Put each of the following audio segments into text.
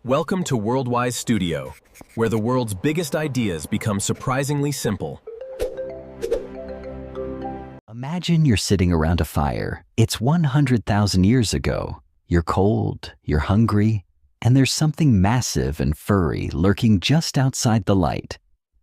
Welcome to WorldWise Studio, where the world's biggest ideas become surprisingly simple. Imagine you're sitting around a fire. It's 100,000 years ago. You're cold, you're hungry, and there's something massive and furry lurking just outside the light.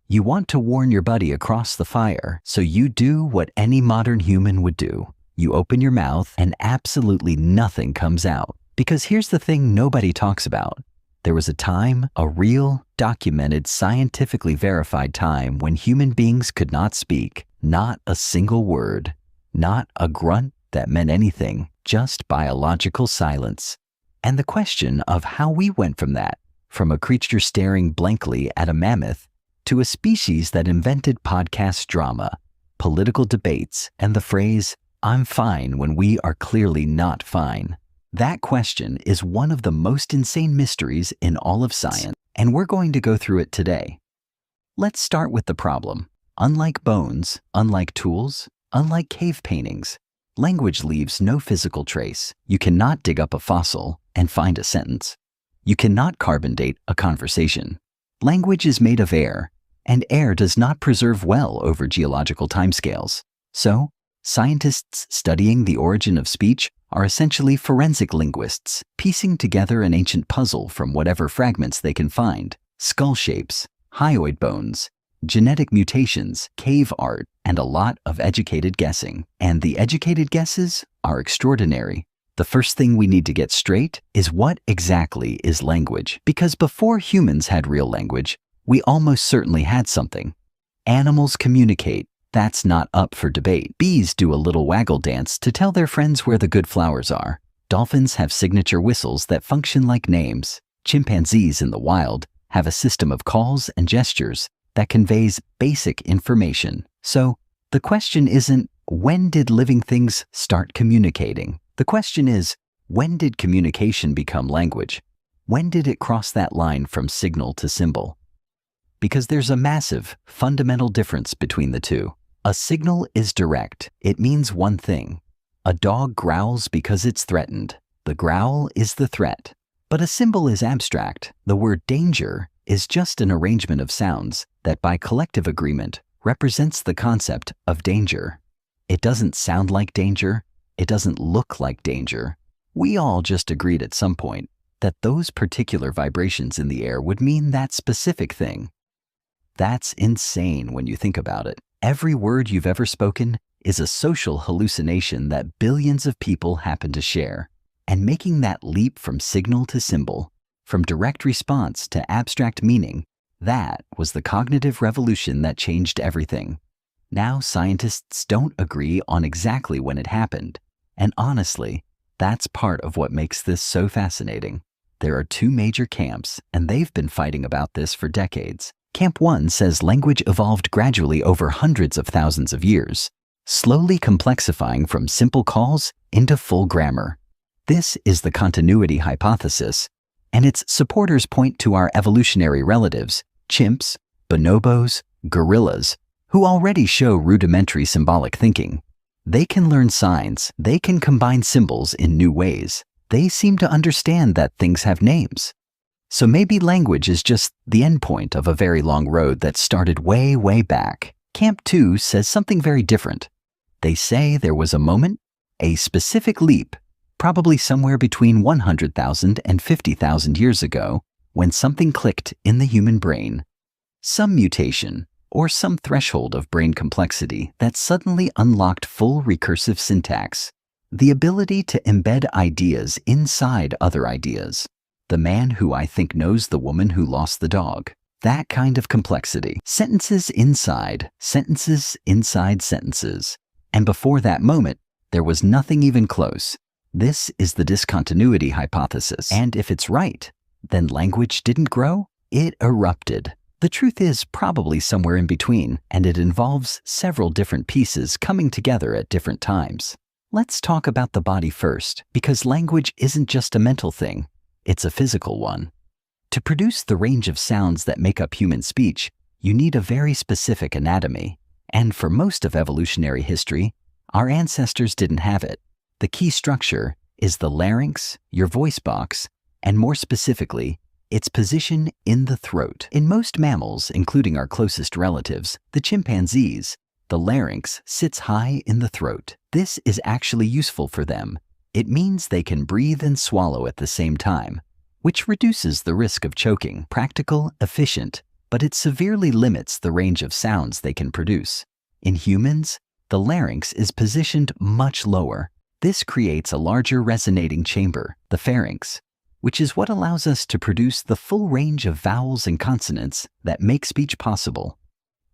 You want to warn your buddy across the fire, so you do what any modern human would do. You open your mouth and absolutely nothing comes out. Because here's the thing nobody talks about. There was a time, a real, documented, scientifically verified time when human beings could not speak, not a single word, not a grunt that meant anything, just biological silence. And the question of how we went from that, from a creature staring blankly at a mammoth, to a species that invented podcast drama, political debates, and the phrase, "I'm fine when we are clearly not fine." That question is one of the most insane mysteries in all of science, and we're going to go through it today. Let's start with the problem. Unlike bones, unlike tools, unlike cave paintings, language leaves no physical trace. You cannot dig up a fossil and find a sentence. You cannot carbon date a conversation. Language is made of air, and air does not preserve well over geological timescales. So, scientists studying the origin of speech are essentially forensic linguists, piecing together an ancient puzzle from whatever fragments they can find: skull shapes, hyoid bones, genetic mutations, cave art, and a lot of educated guessing. And the educated guesses are extraordinary. The first thing we need to get straight is what exactly is language? Because before humans had real language, we almost certainly had something. Animals communicate. That's not up for debate. Bees do a little waggle dance to tell their friends where the good flowers are. Dolphins have signature whistles that function like names. Chimpanzees in the wild have a system of calls and gestures that conveys basic information. So, the question isn't, when did living things start communicating? The question is, when did communication become language? When did it cross that line from signal to symbol? Because there's a massive, fundamental difference between the two. A signal is direct. It means one thing. A dog growls because it's threatened. The growl is the threat. But a symbol is abstract. The word danger is just an arrangement of sounds that by collective agreement represents the concept of danger. It doesn't sound like danger. It doesn't look like danger. We all just agreed at some point that those particular vibrations in the air would mean that specific thing. That's insane when you think about it. Every word you've ever spoken is a social hallucination that billions of people happen to share. And making that leap from signal to symbol, from direct response to abstract meaning, that was the cognitive revolution that changed everything. Now scientists don't agree on exactly when it happened. And honestly, that's part of what makes this so fascinating. There are two major camps, and they've been fighting about this for decades. Camp 1 says language evolved gradually over hundreds of thousands of years, slowly complexifying from simple calls into full grammar. This is the continuity hypothesis, and its supporters point to our evolutionary relatives, chimps, bonobos, gorillas, who already show rudimentary symbolic thinking. They can learn signs, they can combine symbols in new ways. They seem to understand that things have names. So maybe language is just the endpoint of a very long road that started way, way back. Camp 2 says something very different. They say there was a moment, a specific leap, probably somewhere between 100,000 and 50,000 years ago, when something clicked in the human brain. Some mutation, or some threshold of brain complexity that suddenly unlocked full recursive syntax, the ability to embed ideas inside other ideas. The man who I think knows the woman who lost the dog. That kind of complexity. Sentences inside sentences. And before that moment, there was nothing even close. This is the discontinuity hypothesis. And if it's right, then language didn't grow, it erupted. The truth is probably somewhere in between, and it involves several different pieces coming together at different times. Let's talk about the body first, because language isn't just a mental thing. It's a physical one. To produce the range of sounds that make up human speech, you need a very specific anatomy. And for most of evolutionary history, our ancestors didn't have it. The key structure is the larynx, your voice box, and more specifically, its position in the throat. In most mammals, including our closest relatives, the chimpanzees, the larynx sits high in the throat. This is actually useful for them. It means they can breathe and swallow at the same time, which reduces the risk of choking. Practical, efficient, but it severely limits the range of sounds they can produce. In humans, the larynx is positioned much lower. This creates a larger resonating chamber, the pharynx, which is what allows us to produce the full range of vowels and consonants that make speech possible.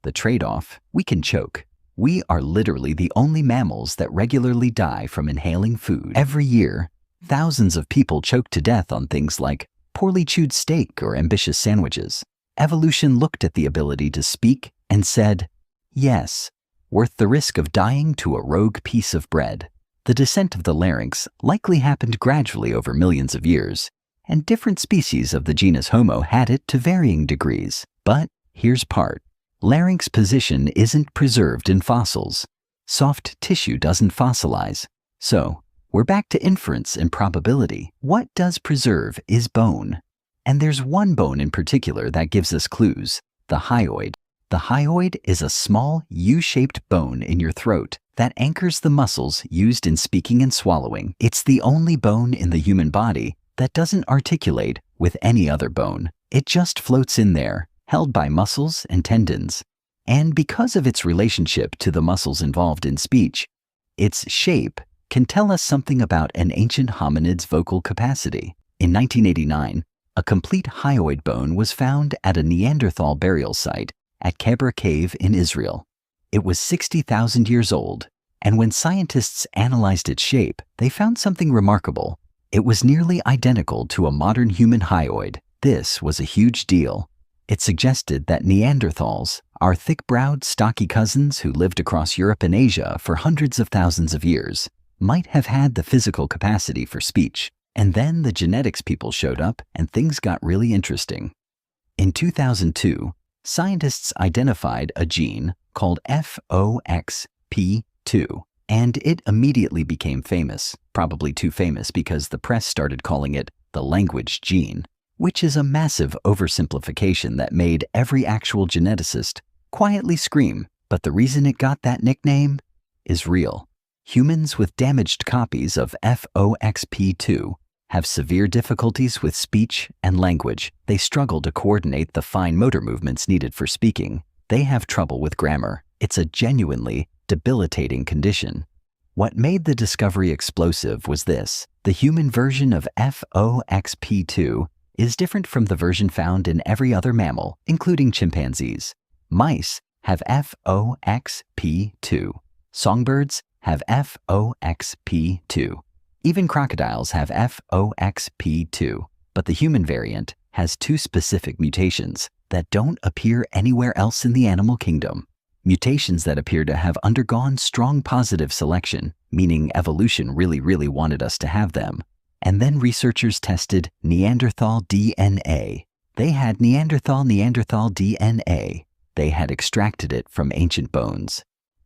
The trade-off: we can choke. We are literally the only mammals that regularly die from inhaling food. Every year, thousands of people choke to death on things like poorly chewed steak or ambitious sandwiches. Evolution looked at the ability to speak and said, yes, worth the risk of dying to a rogue piece of bread. The descent of the larynx likely happened gradually over millions of years, and different species of the genus Homo had it to varying degrees. But here's part. Larynx position isn't preserved in fossils. Soft tissue doesn't fossilize. So, we're back to inference and probability. What does preserve is bone. And there's one bone in particular that gives us clues: the hyoid. The hyoid is a small U-shaped bone in your throat that anchors the muscles used in speaking and swallowing. It's the only bone in the human body that doesn't articulate with any other bone. It just floats in there, held by muscles and tendons. And because of its relationship to the muscles involved in speech, its shape can tell us something about an ancient hominid's vocal capacity. In 1989, a complete hyoid bone was found at a Neanderthal burial site at Kebra Cave in Israel. It was 60,000 years old, and when scientists analyzed its shape, they found something remarkable. It was nearly identical to a modern human hyoid. This was a huge deal. It suggested that Neanderthals, our thick-browed, stocky cousins who lived across Europe and Asia for hundreds of thousands of years, might have had the physical capacity for speech. And then the genetics people showed up, and things got really interesting. In 2002, scientists identified a gene called FOXP2, and it immediately became famous, probably too famous because the press started calling it the language gene, which is a massive oversimplification that made every actual geneticist quietly scream. But the reason it got that nickname is real. Humans with damaged copies of FOXP2 have severe difficulties with speech and language. They struggle to coordinate the fine motor movements needed for speaking. They have trouble with grammar. It's a genuinely debilitating condition. What made the discovery explosive was this: the human version of FOXP2 is different from the version found in every other mammal, including chimpanzees. Mice have FOXP2. Songbirds have FOXP2. Even crocodiles have FOXP2, but the human variant has two specific mutations that don't appear anywhere else in the animal kingdom. Mutations that appear to have undergone strong positive selection, meaning evolution really wanted us to have them. And then researchers tested Neanderthal DNA. They had Neanderthal DNA. They had extracted it from ancient bones.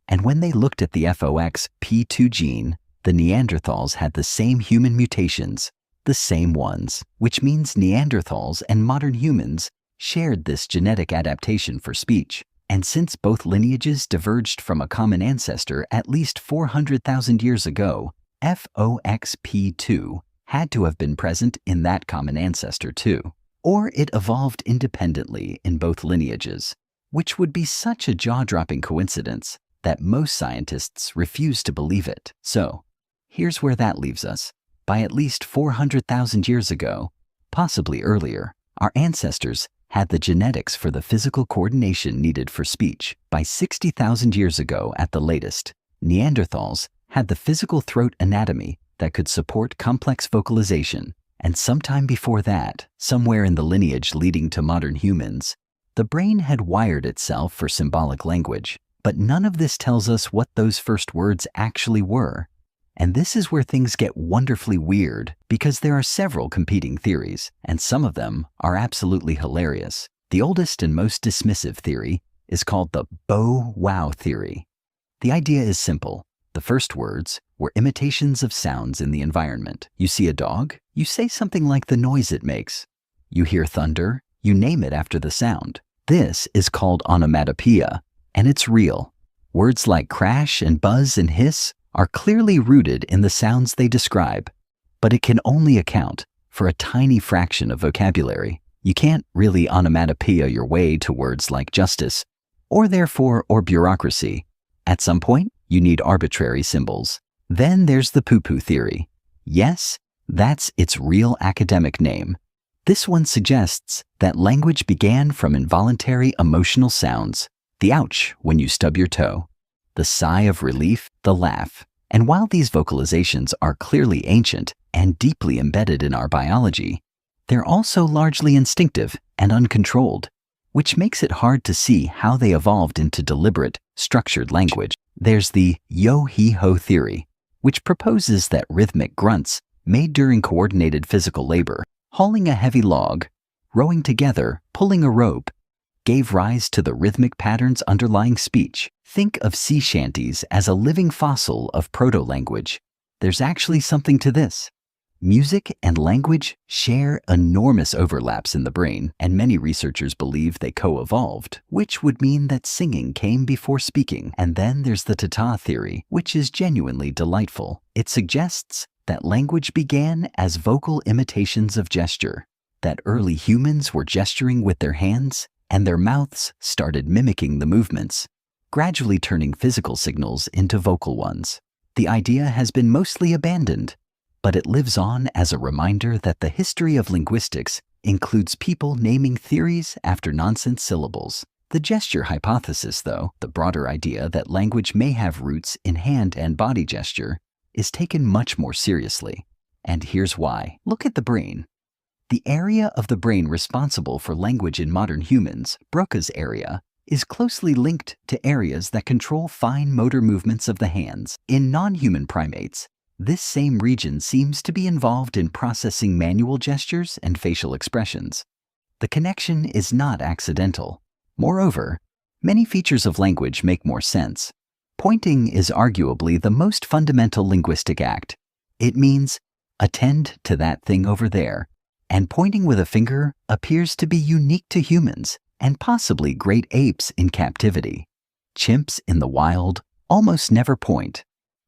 And when they looked at the FOXP2 gene, the Neanderthals had the same human mutations, the same ones, which means Neanderthals and modern humans shared this genetic adaptation for speech. And since both lineages diverged from a common ancestor at least 400,000 years ago, FOXP2 had to have been present in that common ancestor too. Or it evolved independently in both lineages, which would be such a jaw-dropping coincidence that most scientists refuse to believe it. So, here's where that leaves us. By at least 400,000 years ago, possibly earlier, our ancestors had the genetics for the physical coordination needed for speech. By 60,000 years ago at the latest, Neanderthals had the physical throat anatomy that could support complex vocalization. And sometime before that, somewhere in the lineage leading to modern humans, the brain had wired itself for symbolic language. But none of this tells us what those first words actually were. And this is where things get wonderfully weird, because there are several competing theories, and some of them are absolutely hilarious. The oldest and most dismissive theory is called the bow-wow theory. The idea is simple. The first words were imitations of sounds in the environment. You see a dog, you say something like the noise it makes. You hear thunder, you name it after the sound. This is called onomatopoeia, and it's real. Words like crash and buzz and hiss are clearly rooted in the sounds they describe, but it can only account for a tiny fraction of vocabulary. You can't really onomatopoeia your way to words like justice, or therefore, or bureaucracy. At some point, you need arbitrary symbols. Then there's the poo-poo theory. Yes, that's its real academic name. This one suggests that language began from involuntary emotional sounds. The ouch when you stub your toe, the sigh of relief, the laugh. And while these vocalizations are clearly ancient and deeply embedded in our biology, they're also largely instinctive and uncontrolled, which makes it hard to see how they evolved into deliberate, structured language. There's the yo-he-ho theory, which proposes that rhythmic grunts made during coordinated physical labor, hauling a heavy log, rowing together, pulling a rope, gave rise to the rhythmic patterns underlying speech. Think of sea shanties as a living fossil of proto-language. There's actually something to this. Music and language share enormous overlaps in the brain, and many researchers believe they co-evolved, which would mean that singing came before speaking. And then there's the Tata theory, which is genuinely delightful. It suggests that language began as vocal imitations of gesture, that early humans were gesturing with their hands, and their mouths started mimicking the movements, gradually turning physical signals into vocal ones. The idea has been mostly abandoned, but it lives on as a reminder that the history of linguistics includes people naming theories after nonsense syllables. The gesture hypothesis, though, the broader idea that language may have roots in hand and body gesture, is taken much more seriously. And here's why. Look at the brain. The area of the brain responsible for language in modern humans, Broca's area, is closely linked to areas that control fine motor movements of the hands. In non-human primates, this same region seems to be involved in processing manual gestures and facial expressions. The connection is not accidental. Moreover, many features of language make more sense. Pointing is arguably the most fundamental linguistic act. It means, attend to that thing over there. And pointing with a finger appears to be unique to humans and possibly great apes in captivity. Chimps in the wild almost never point.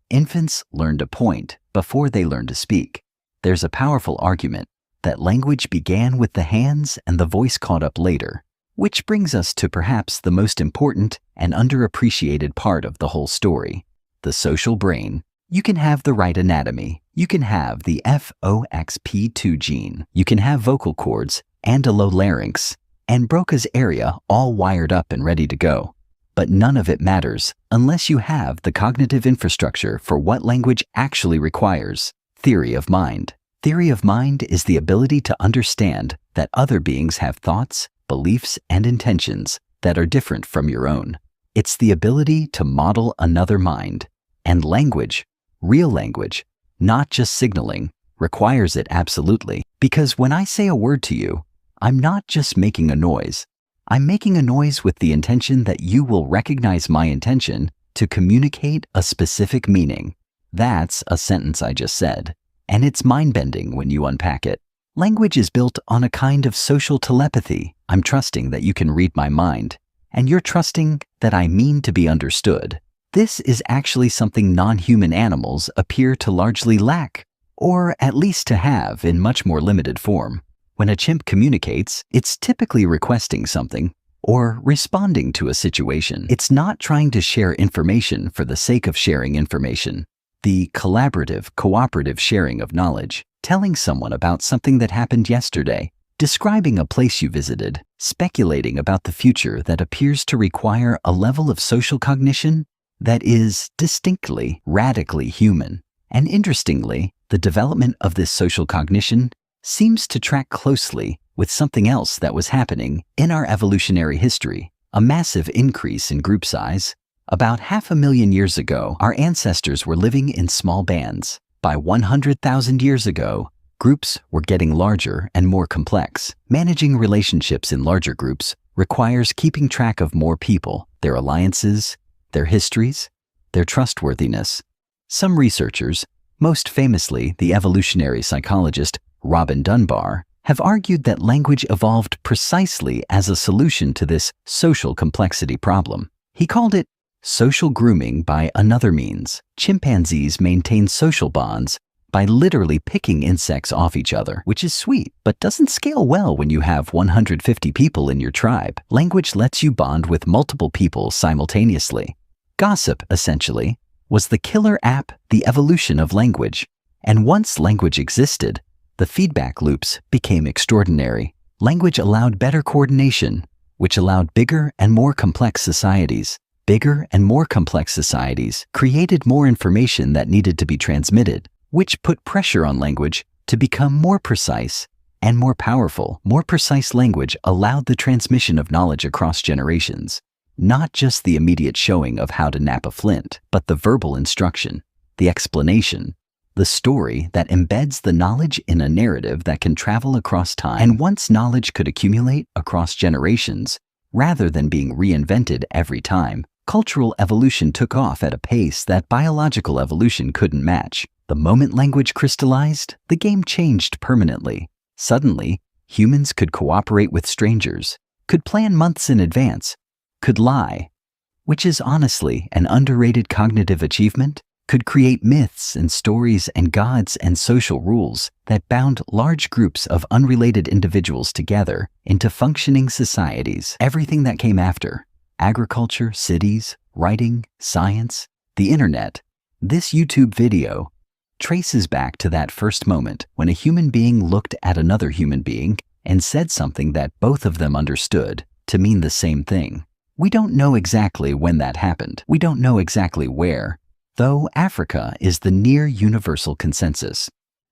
Infants learn to point before they learn to speak. There's a powerful argument that language began with the hands and the voice caught up later, which brings us to perhaps the most important and underappreciated part of the whole story, the social brain. You can have the right anatomy. You can have the FOXP2 gene. You can have vocal cords and a low larynx and Broca's area all wired up and ready to go. But none of it matters unless you have the cognitive infrastructure for what language actually requires. Theory of mind. Theory of mind is the ability to understand that other beings have thoughts, beliefs, and intentions that are different from your own. It's the ability to model another mind. And language, real language, not just signaling, requires it absolutely. Because when I say a word to you, I'm not just making a noise. I'm making a noise with the intention that you will recognize my intention to communicate a specific meaning. That's a sentence I just said, and it's mind-bending when you unpack it. Language is built on a kind of social telepathy. I'm trusting that you can read my mind, and you're trusting that I mean to be understood. This is actually something non-human animals appear to largely lack, or at least to have in much more limited form. When a chimp communicates, it's typically requesting something or responding to a situation. It's not trying to share information for the sake of sharing information. The collaborative, cooperative sharing of knowledge, telling someone about something that happened yesterday, describing a place you visited, speculating about the future that appears to require a level of social cognition that is distinctly, radically human. And interestingly, the development of this social cognition seems to track closely with something else that was happening in our evolutionary history, a massive increase in group size. About 500,000 years ago, our ancestors were living in small bands. By 100,000 years ago, groups were getting larger and more complex. Managing relationships in larger groups requires keeping track of more people, their alliances, their histories, their trustworthiness. Some researchers, most famously the evolutionary psychologist Robin Dunbar, have argued that language evolved precisely as a solution to this social complexity problem. He called it social grooming by another means. Chimpanzees maintain social bonds by literally picking insects off each other, which is sweet, but doesn't scale well when you have 150 people in your tribe. Language lets you bond with multiple people simultaneously. Gossip, essentially, was the killer app, the evolution of language. And once language existed, the feedback loops became extraordinary. Language allowed better coordination, which allowed bigger and more complex societies. Bigger and more complex societies created more information that needed to be transmitted, which put pressure on language to become more precise and more powerful. More precise language allowed the transmission of knowledge across generations, not just the immediate showing of how to nap a flint, but the verbal instruction, the explanation, the story that embeds the knowledge in a narrative that can travel across time. And once knowledge could accumulate across generations, rather than being reinvented every time, cultural evolution took off at a pace that biological evolution couldn't match. The moment language crystallized, the game changed permanently. Suddenly, humans could cooperate with strangers, could plan months in advance, could lie, which is honestly an underrated cognitive achievement, could create myths and stories and gods and social rules that bound large groups of unrelated individuals together into functioning societies. Everything that came after, agriculture, cities, writing, science, the internet, this YouTube video traces back to that first moment when a human being looked at another human being and said something that both of them understood to mean the same thing. We don't know exactly when that happened. We don't know exactly where, though Africa is the near universal consensus.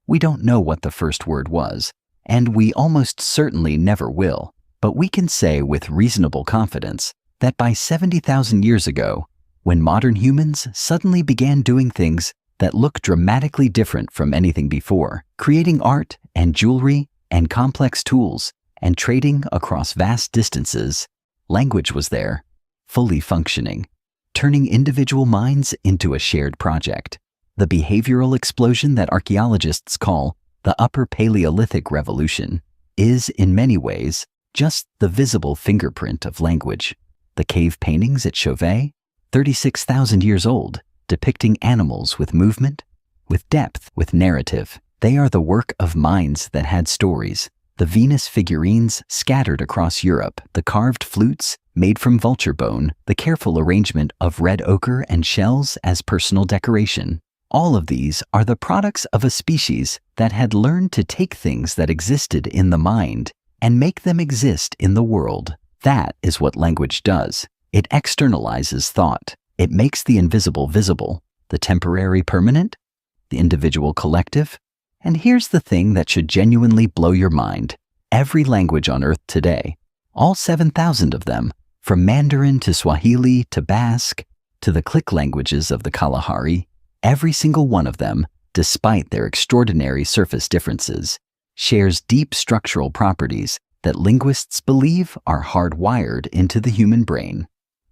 We don't know what the first word was, and we almost certainly never will, but we can say with reasonable confidence that by 70,000 years ago, when modern humans suddenly began doing things that look dramatically different from anything before, creating art and jewelry and complex tools and trading across vast distances, language was there, fully functioning, turning individual minds into a shared project. The behavioral explosion that archaeologists call the Upper Paleolithic Revolution is, in many ways, just the visible fingerprint of language. The cave paintings at Chauvet, 36,000 years old, depicting animals with movement, with depth, with narrative. They are the work of minds that had stories. The Venus figurines scattered across Europe, the carved flutes made from vulture bone, the careful arrangement of red ochre and shells as personal decoration. All of these are the products of a species that had learned to take things that existed in the mind and make them exist in the world. That is what language does. It externalizes thought. It makes the invisible visible, the temporary permanent, the individual collective. And here's the thing that should genuinely blow your mind. Every language on Earth today, all 7,000 of them, from Mandarin to Swahili to Basque to the click languages of the Kalahari, every single one of them, despite their extraordinary surface differences, shares deep structural properties that linguists believe are hardwired into the human brain.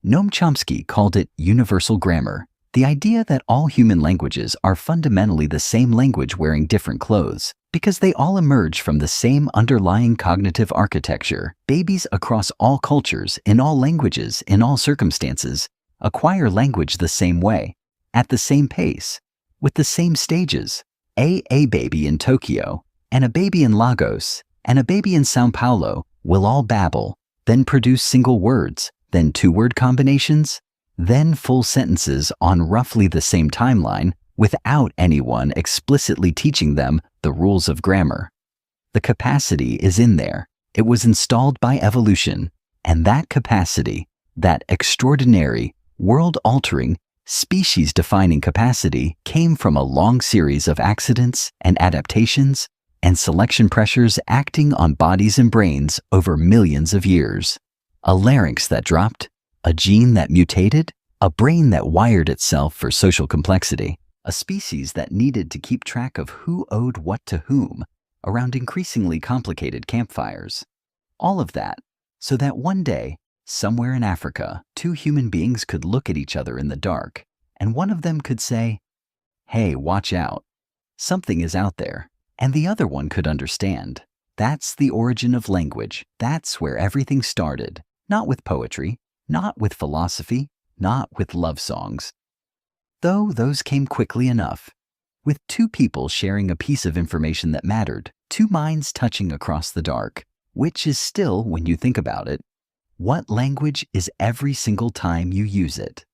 Noam Chomsky called it universal grammar, the idea that all human languages are fundamentally the same language wearing different clothes, because they all emerge from the same underlying cognitive architecture. Babies across all cultures, in all languages, in all circumstances, acquire language the same way, at the same pace, with the same stages. A baby in Tokyo, and a baby in Lagos, and a baby in Sao Paulo will all babble, then produce single words, then two-word combinations, then full sentences on roughly the same timeline without anyone explicitly teaching them the rules of grammar. The capacity is in there. It was installed by evolution, and that capacity, that extraordinary, world-altering, species-defining capacity came from a long series of accidents and adaptations and selection pressures acting on bodies and brains over millions of years. A larynx that dropped, a gene that mutated, a brain that wired itself for social complexity, a species that needed to keep track of who owed what to whom around increasingly complicated campfires. All of that so that one day, somewhere in Africa, two human beings could look at each other in the dark, and one of them could say, "Hey, watch out. Something is out there." And the other one could understand. That's the origin of language. That's where everything started. Not with poetry, not with philosophy, not with love songs. Though those came quickly enough. With two people sharing a piece of information that mattered, two minds touching across the dark, which is still, when you think about it, what language is every single time you use it.